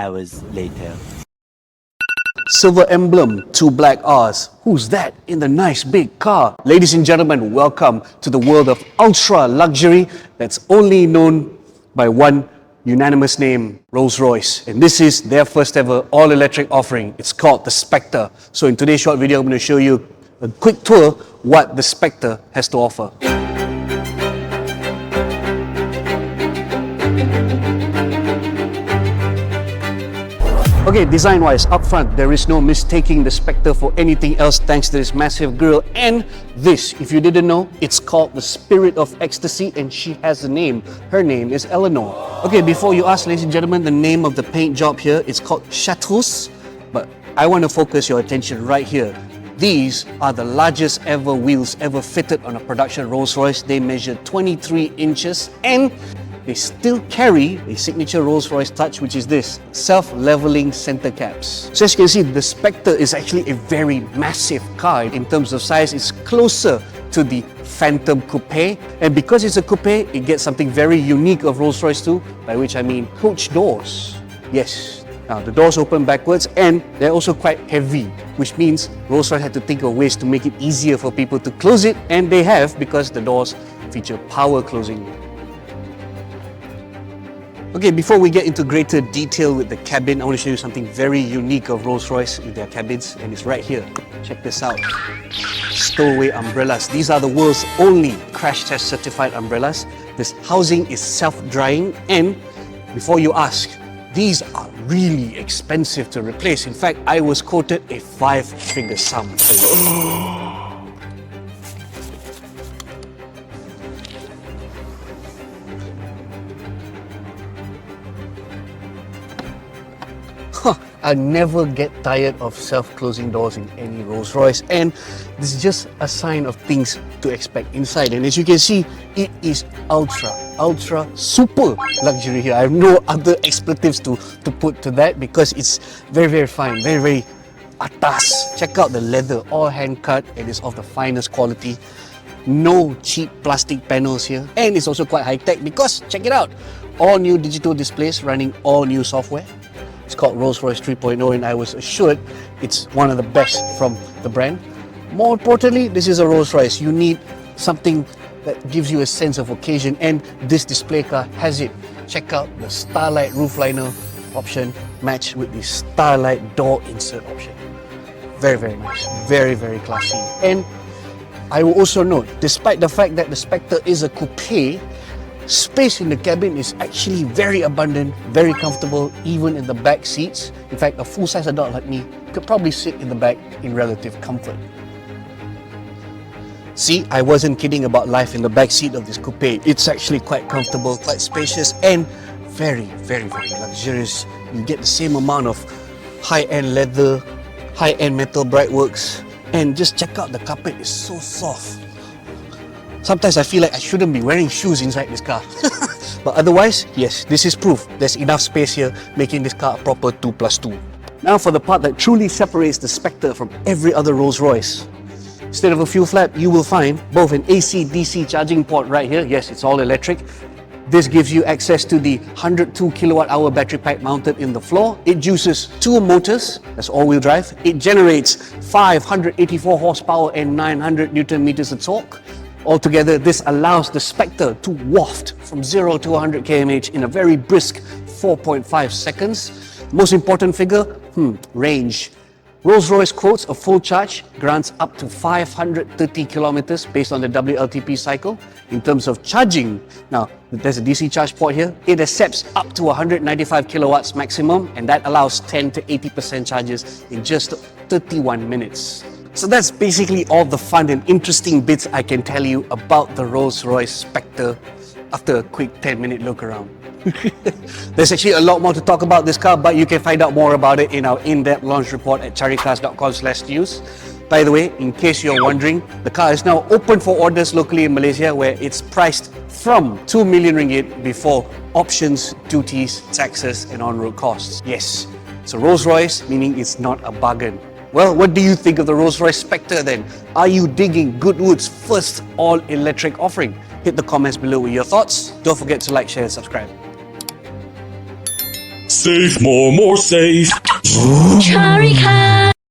hours later. Silver emblem, 2 black R's. Who's that in the nice big car? Ladies and gentlemen, welcome to the world of ultra luxury that's only known by one unanimous name, Rolls-Royce. And this is their first ever all-electric offering. It's called the Spectre. So in today's short video, I'm going to show you a quick tour what the Spectre has to offer. Okay, design-wise, up front, there is no mistaking the Spectre for anything else thanks to this massive grille. And this, if you didn't know, it's called the Spirit of Ecstasy, and she has a name. Her name is Eleanor. Okay, before you ask, ladies and gentlemen, the name of the paint job here, it's called Chartreuse, but I want to focus your attention right here. These are the largest ever wheels ever fitted on a production Rolls-Royce. They measure 23 inches and they still carry a signature Rolls-Royce touch, which is this, self-leveling center caps. So as you can see, the Spectre is actually a very massive car. In terms of size, it's closer to the Phantom Coupe. And because it's a coupe, it gets something very unique of Rolls-Royce too, by which I mean coach doors. Yes, now the doors open backwards and they're also quite heavy, which means Rolls-Royce had to think of ways to make it easier for people to close it, and they have, because the doors feature power closing. Okay, before we get into greater detail with the cabin, I want to show you something very unique of Rolls-Royce with their cabins, and it's right here. Check this out. Stowaway umbrellas. These are the world's only crash test certified umbrellas. This housing is self-drying, and before you ask, these are really expensive to replace. In fact, I was quoted a 5-figure sum. I never get tired of self-closing doors in any Rolls-Royce, and this is just a sign of things to expect inside. And as you can see, it is ultra super luxury here. I have no other expletives to put to that because it's very fine, very atas. Check out the leather, all hand cut, and it's of the finest quality. No cheap plastic panels here, and it's also quite high-tech because, check it out, all new digital displays running all new software. It's called Rolls-Royce 3.0, and I was assured it's one of the best from the brand. More importantly, this is a Rolls-Royce. You need something that gives you a sense of occasion, and this display car has it. Check out the Starlight roofliner option matched with the Starlight door insert option. Very nice, very classy. And I will also note, despite the fact that the Spectre is a coupe, space in the cabin is actually very abundant, very comfortable, even in the back seats. In fact, a full-size adult like me could probably sit in the back in relative comfort. See, I wasn't kidding about life in the back seat of this coupe. It's actually quite comfortable, quite spacious, and very luxurious. You get the same amount of high-end leather, high-end metal brightworks, and just check out the carpet, it's so soft. Sometimes I feel like I shouldn't be wearing shoes inside this car. But otherwise, yes, this is proof. There's enough space here, making this car a proper 2+2. Now for the part that truly separates the Spectre from every other Rolls-Royce. Instead of a fuel flap, you will find both an AC-DC charging port right here. Yes, it's all electric. This gives you access to the 102 kilowatt-hour battery pack mounted in the floor. It juices 2 motors, that's all-wheel drive. It generates 584 horsepower and 900 Newton meters of torque. Altogether, this allows the Spectre to waft from 0 to 100 km/h in a very brisk 4.5 seconds. Most important figure, range. Rolls-Royce quotes a full charge grants up to 530 kilometers based on the WLTP cycle. In terms of charging, now there's a DC charge port here. It accepts up to 195 kilowatts maximum, and that allows 10 to 80% charges in just 31 minutes. So that's basically all the fun and interesting bits I can tell you about the Rolls-Royce Spectre after a quick 10-minute look around. There's actually a lot more to talk about this car, but you can find out more about it in our in-depth launch report at caricarz.com/news. By the way, in case you're wondering, the car is now open for orders locally in Malaysia, where it's priced from 2 million ringgit before options, duties, taxes and on-road costs. Yes, it's a Rolls-Royce, meaning it's not a bargain. Well, what do you think of the Rolls-Royce Spectre then? Are you digging Goodwood's first all-electric offering? Hit the comments below with your thoughts. Don't forget to like, share and subscribe. Safe, more safe. Caricarz.